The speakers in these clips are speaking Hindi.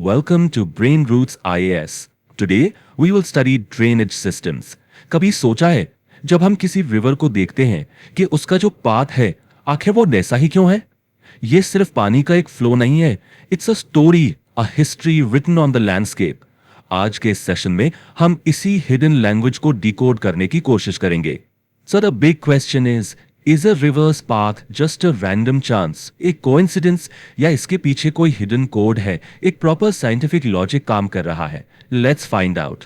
Welcome to Brain Roots IAS. Today we will study drainage systems. कभी सोचा है जब हम किसी रिवर को देखते हैं कि उसका जो पाथ है आखिर वो वैसा ही क्यों है? ये सिर्फ पानी का एक फ्लो नहीं है. It's a story, a history written on the landscape. आज के इस सेशन में हम इसी हिडन लैंग्वेज को डिकोड करने की कोशिश करेंगे. So the big question is a river's path just a random chance, एक कोइंसिडेंस, या इसके पीछे कोई हिडन कोड है, एक प्रॉपर साइंटिफिक लॉजिक काम कर रहा है? Let's find out.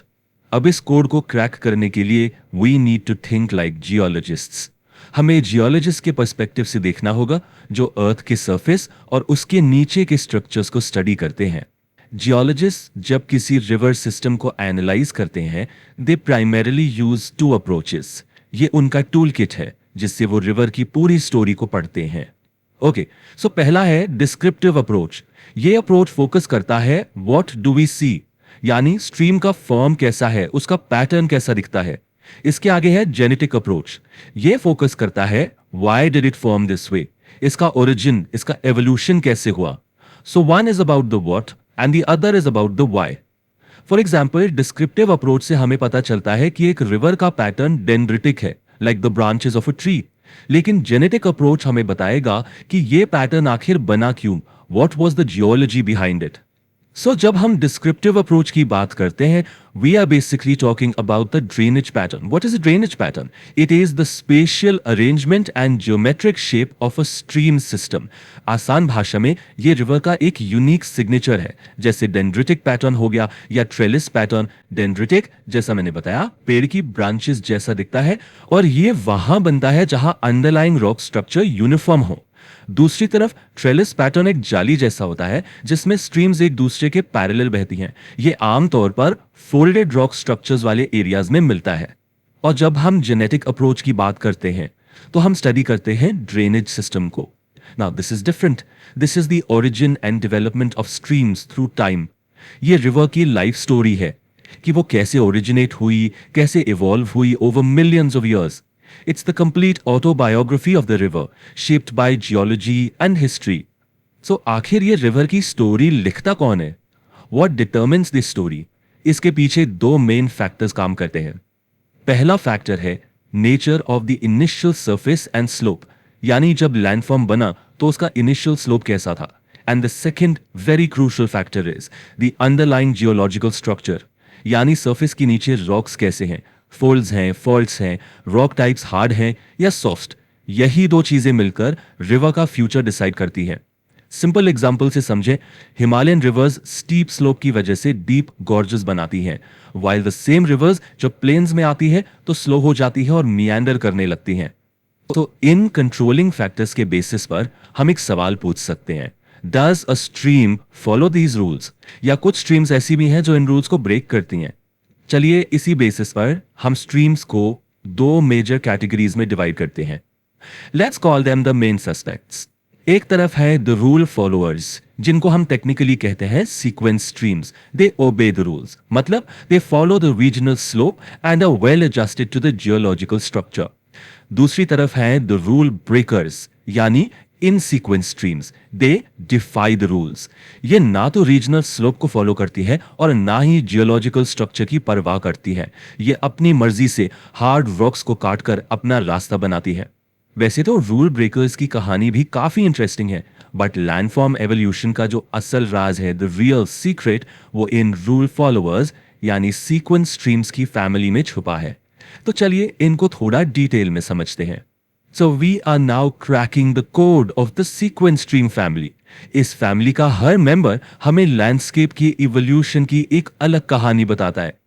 अब इस कोड को क्रैक करने के लिए we need to think like geologists. हमें जियोलॉजिस्ट के पर्सपेक्टिव से देखना होगा जो अर्थ के सरफेस और उसके नीचे के स्ट्रक्चर्स को स्टडी करते हैं. जियोलॉजिस्ट जब किसी रिवर सिस्टम को एनालाइज करते हैं, दे प्राइमरीली यूज टू अप्रोचेस. ये उनका टूल किट है जिससे वो रिवर की पूरी स्टोरी को पढ़ते हैं. ओके, सो पहला है डिस्क्रिप्टिव अप्रोच. ये अप्रोच फोकस करता है व्हाट डू वी सी, यानी स्ट्रीम का फॉर्म कैसा है, उसका पैटर्न कैसा दिखता है. इसके आगे है जेनेटिक अप्रोच. ये फोकस करता है why did it form this way, इसका ओरिजिन, इसका एवोल्यूशन कैसे हुआ. So one is about the what and the other is about the why. For example, descriptive approach से हमें पता चलता है कि एक रिवर का पैटर्न डेंड्रिटिक है, like the branches of a tree. लेकिन जेनेटिक अप्रोच हमें बताएगा कि ये पैटर्न आखिर बना क्यों, what was the geology behind it. So जब हम डिस्क्रिप्टिव अप्रोच की बात करते हैं, we are basically talking about the drainage pattern. What is a drainage pattern? It is the spatial arrangement and geometric shape of a stream system. आसान भाषा में ये रिवर का एक यूनिक सिग्नेचर है, जैसे डेंड्रिटिक पैटर्न हो गया या ट्रेलिस पैटर्न. डेंड्रिटिक, जैसा मैंने बताया, पेड़ की ब्रांचेस जैसा दिखता है और ये वहां बनता है जहां अंडरलाइंग रॉक स्ट्रक्चर यूनिफॉर्म हो. दूसरी तरफ ट्रेलिस पैटर्न एक जाली जैसा होता है जिसमें स्ट्रीम्स एक दूसरे के पैरेलल बहती हैं. ये आमतौर पर फोल्डेड रॉक स्ट्रक्चर्स वाले एरियाज में मिलता है. और जब हम जेनेटिक अप्रोच की बात करते हैं तो हम स्टडी करते हैं ड्रेनेज सिस्टम को. Now this is different. This is the origin and development of streams through time. ये रिवर की लाइफ स्टोरी है कि वो कैसे ओरिजिनेट हुई, कैसे इवॉल्व हुई over millions of years. It's the complete autobiography of the river, shaped by geology and history. So, आखिर ये रिवर की स्टोरी लिखता कौन है? What determines this story? इसके पीछे दो मेन फैक्टर्स काम करते हैं. पहला फैक्टर है nature of the initial surface and slope, यानी जब लैंडफॉर्म बना तो उसका इनिशियल स्लोप कैसा था. And the second very crucial factor is the underlying geological structure, यानी सरफेस के नीचे रॉक्स कैसे हैं, फोल्ड्स हैं, फॉल्ट्स हैं, रॉक टाइप्स हार्ड हैं या सॉफ्ट. यही दो चीजें मिलकर रिवर का फ्यूचर डिसाइड करती हैं. सिंपल एग्जांपल से समझें, हिमालयन रिवर्स स्टीप स्लोप की वजह से डीप गॉर्जेस बनाती हैं, व्हाइल द सेम रिवर्स जब प्लेन्स में आती है तो स्लो हो जाती है और मियांडर करने लगती हैं. तो इन कंट्रोलिंग फैक्टर्स के बेसिस पर हम एक सवाल पूछ सकते हैं, does a stream follow these rules, या कुछ स्ट्रीम्स ऐसी भी हैं जो इन रूल्स को ब्रेक करती हैं. चलिए इसी बेसिस पर हम स्ट्रीम्स को दो मेजर कैटेगरीज में डिवाइड करते हैं. Let's call them the main suspects. एक तरफ है द रूल फॉलोअर्स, जिनको हम टेक्निकली कहते हैं सीक्वेंस स्ट्रीम्स. दे ओबे द रूल्स, मतलब they follow the regional slope and are well adjusted to the geological structure. दूसरी तरफ है द रूल ब्रेकर्स, यानी insequent streams. They defy the rules. ये ना तो रीजनल स्लोप को फॉलो करती है और ना ही जियोलॉजिकल स्ट्रक्चर की परवाह करती है. ये अपनी मर्जी से हार्ड रॉक्स को काटकर अपना रास्ता बनाती है. वैसे तो रूल ब्रेकर्स की कहानी भी काफी इंटरेस्टिंग है, बट लैंडफॉर्म एवोल्यूशन का जो असल राज है, द रियल सीक्रेट, वो इन रूल फॉलोअर्स यानी सीक्वेंस स्ट्रीम्स की फैमिली में छुपा है. तो चलिए इनको थोड़ा डिटेल में समझते हैं. So we are now cracking the code of the sequence stream family. इस फैमिली का हर मेंबर हमें लैंडस्केप की इवोल्यूशन की एक अलग कहानी बताता है.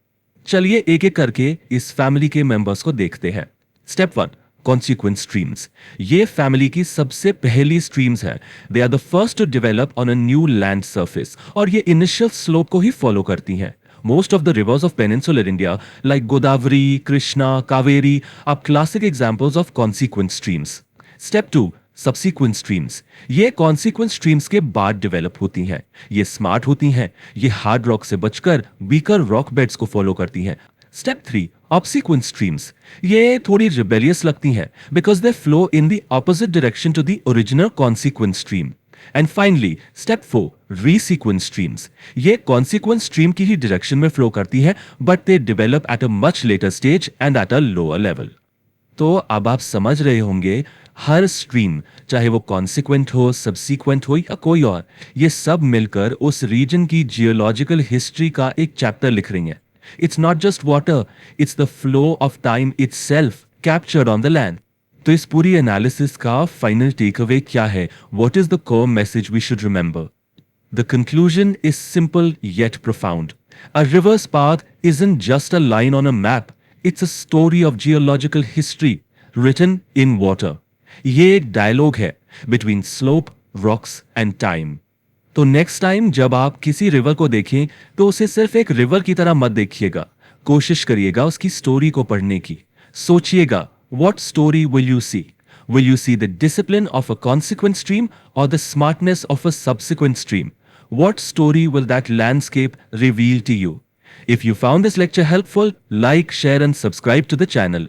चलिए एक एक करके इस फैमिली के मेंबर्स को देखते हैं. Step 1, consequence streams. ये फैमिली की सबसे पहली स्ट्रीम्स है. They are the first to develop on a new land surface, और ये इनिशियल स्लोप को ही फॉलो करती हैं. Most of the rivers of peninsular India, like Godavari, Krishna, Kaveri, are classic examples of consequent streams. Step 2, subsequent streams. ये consequent streams के बाद develop होती हैं. ये smart होती हैं. ये hard rock से बचकर weaker rock beds को follow करती हैं. Step 3, Obsequent streams, ये थोड़ी rebellious लगती हैं because they flow in the opposite direction to the original consequent stream. And finally, step 4, resequent streams. ये consequent stream की ही direction में flow करती है, but they develop at a much later stage and at a lower level. तो अब आप समझ रहे होंगे, हर स्ट्रीम, चाहे वो कॉन्सिक्वेंट हो, सब्सीक्वेंट हो या कोई और, ये सब मिलकर उस रीजन की जियोलॉजिकल हिस्ट्री का एक चैप्टर लिख रही हैं. It's not just water, it's the flow of time itself captured on the land. तो इस पूरी एनालिसिस का फाइनल टेक अवे क्या है? What is the core message we should remember? The conclusion is simple yet profound. A river's path isn't just a line on a map, it's a story of geological history written in water. ये एक डायलॉग है between slope, rocks and time. तो नेक्स्ट टाइम जब आप किसी रिवर को देखें तो उसे सिर्फ एक रिवर की तरह मत देखिएगा. कोशिश करिएगा उसकी स्टोरी को पढ़ने की. सोचिएगा, what story will you see? Will you see the discipline of a consequent stream or the smartness of a subsequent stream? What story will that landscape reveal to you? If you found this lecture helpful, like, share and subscribe to the channel.